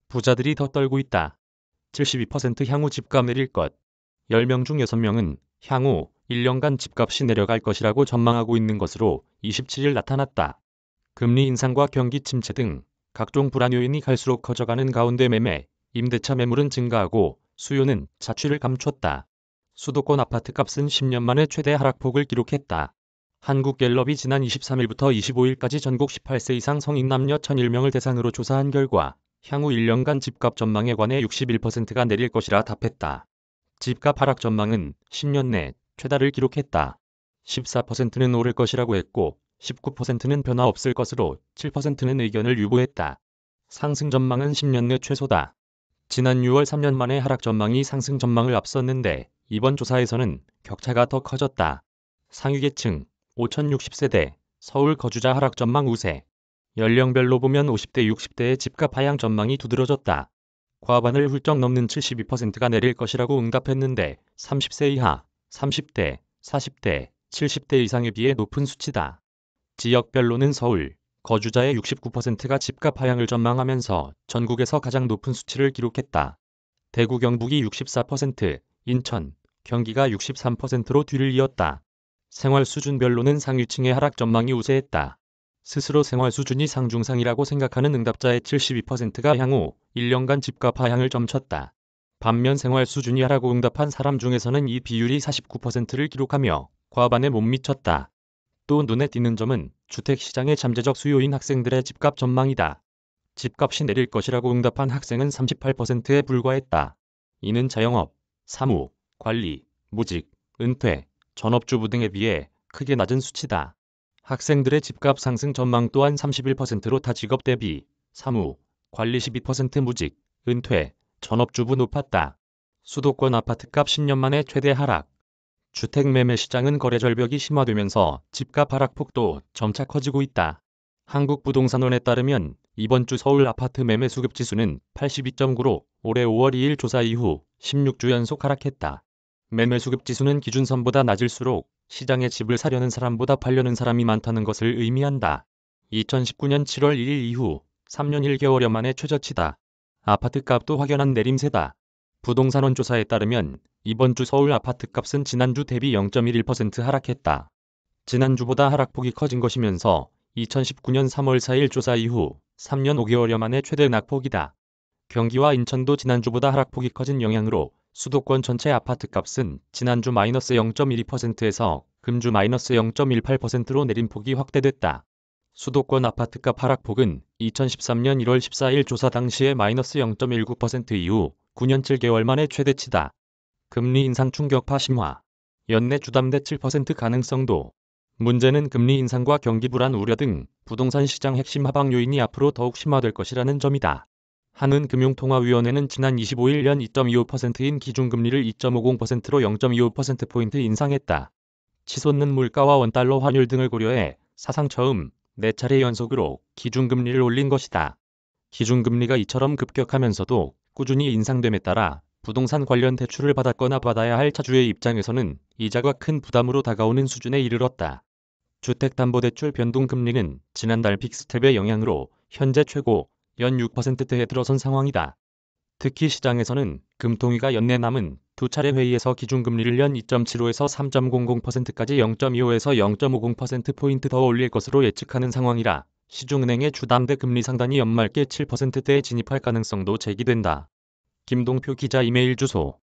부자들이 더 떨고 있다. 72% 향후 집값 내릴 것. 10명 중 6명은 향후 1년간 집값이 내려갈 것이라고 전망하고 있는 것으로 27일 나타났다. 금리 인상과 경기 침체 등 각종 불안 요인이 갈수록 커져가는 가운데 매매, 임대차 매물은 증가하고 수요는 자취를 감췄다. 수도권 아파트값은 10년 만에 최대 하락폭을 기록했다. 한국갤럽이 지난 23일부터 25일까지 전국 18세 이상 성인 남녀 1001명을 대상으로 조사한 결과 향후 1년간 집값 전망에 관해 61%가 내릴 것이라 답했다. 집값 하락 전망은 10년 내 최다를 기록했다. 14%는 오를 것이라고 했고 19%는 변화 없을 것으로 7%는 의견을 유보했다. 상승 전망은 10년 내 최소다. 지난 6월 3년 만에 하락 전망이 상승 전망을 앞섰는데 이번 조사에서는 격차가 더 커졌다. 상위 계층 5060세대 서울 거주자 하락 전망 우세. 연령별로 보면 50대 60대의 집값 하향 전망이 두드러졌다. 과반을 훌쩍 넘는 72%가 내릴 것이라고 응답했는데 30세 이하, 30대, 40대, 70대 이상에 비해 높은 수치다. 지역별로는 서울, 거주자의 69%가 집값 하향을 전망하면서 전국에서 가장 높은 수치를 기록했다. 대구 경북이 64%, 인천, 경기가 63%로 뒤를 이었다. 생활 수준별로는 상위층의 하락 전망이 우세했다. 스스로 생활 수준이 상중상이라고 생각하는 응답자의 72%가 향후 1년간 집값 하향을 점쳤다. 반면 생활 수준이 하라고 응답한 사람 중에서는 이 비율이 49%를 기록하며 과반에 못 미쳤다. 또 눈에 띄는 점은 주택시장의 잠재적 수요인 학생들의 집값 전망이다. 집값이 내릴 것이라고 응답한 학생은 38%에 불과했다. 이는 자영업, 사무, 관리, 무직, 은퇴, 전업주부 등에 비해 크게 낮은 수치다. 학생들의 집값 상승 전망 또한 31%로 타 직업 대비 사무, 관리 12% 무직, 은퇴, 전업주부 높았다. 수도권 아파트값 10년 만에 최대 하락. 주택 매매 시장은 거래 절벽이 심화되면서 집값 하락폭도 점차 커지고 있다. 한국부동산원에 따르면 이번 주 서울 아파트 매매 수급 지수는 82.9로 올해 5월 2일 조사 이후 16주 연속 하락했다. 매매 수급 지수는 기준선보다 낮을수록 시장에 집을 사려는 사람보다 팔려는 사람이 많다는 것을 의미한다. 2019년 7월 1일 이후 3년 1개월여 만에 최저치다. 아파트값도 확연한 내림세다. 부동산원 조사에 따르면 이번 주 서울 아파트값은 지난주 대비 0.11% 하락했다. 지난주보다 하락폭이 커진 것이면서 2019년 3월 4일 조사 이후 3년 5개월여 만에 최대 낙폭이다. 경기와 인천도 지난주보다 하락폭이 커진 영향으로 수도권 전체 아파트값은 지난주 마이너스 0.12%에서 금주 마이너스 0.18%로 내림폭이 확대됐다. 수도권 아파트값 하락폭은 2013년 1월 14일 조사 당시의 마이너스 0.19% 이후 9년 7개월 만에 최대치다. 금리 인상 충격파 심화. 연내 주담대 7% 가능성도. 문제는 금리 인상과 경기 불안 우려 등 부동산 시장 핵심 하방 요인이 앞으로 더욱 심화될 것이라는 점이다. 한은금융통화위원회는 지난 25일 연 2.25%인 기준금리를 2.50%로 0.25%포인트 인상했다. 치솟는 물가와 원달러 환율 등을 고려해 사상 처음 4차례 연속으로 기준금리를 올린 것이다. 기준금리가 이처럼 급격하면서도 꾸준히 인상됨에 따라 부동산 관련 대출을 받았거나 받아야 할 차주의 입장에서는 이자가 큰 부담으로 다가오는 수준에 이르렀다. 주택담보대출 변동금리는 지난달 빅스텝의 영향으로 현재 최고 연 6%대에 들어선 상황이다. 특히 시장에서는 금통위가 연내 남은 두 차례 회의에서 기준금리를 연 2.75에서 3.00%까지 0.25에서 0.50%포인트 더 올릴 것으로 예측하는 상황이라 시중은행의 주담대 금리 상단이 연말께 7%대에 진입할 가능성도 제기된다. 김동표 기자 이메일 주소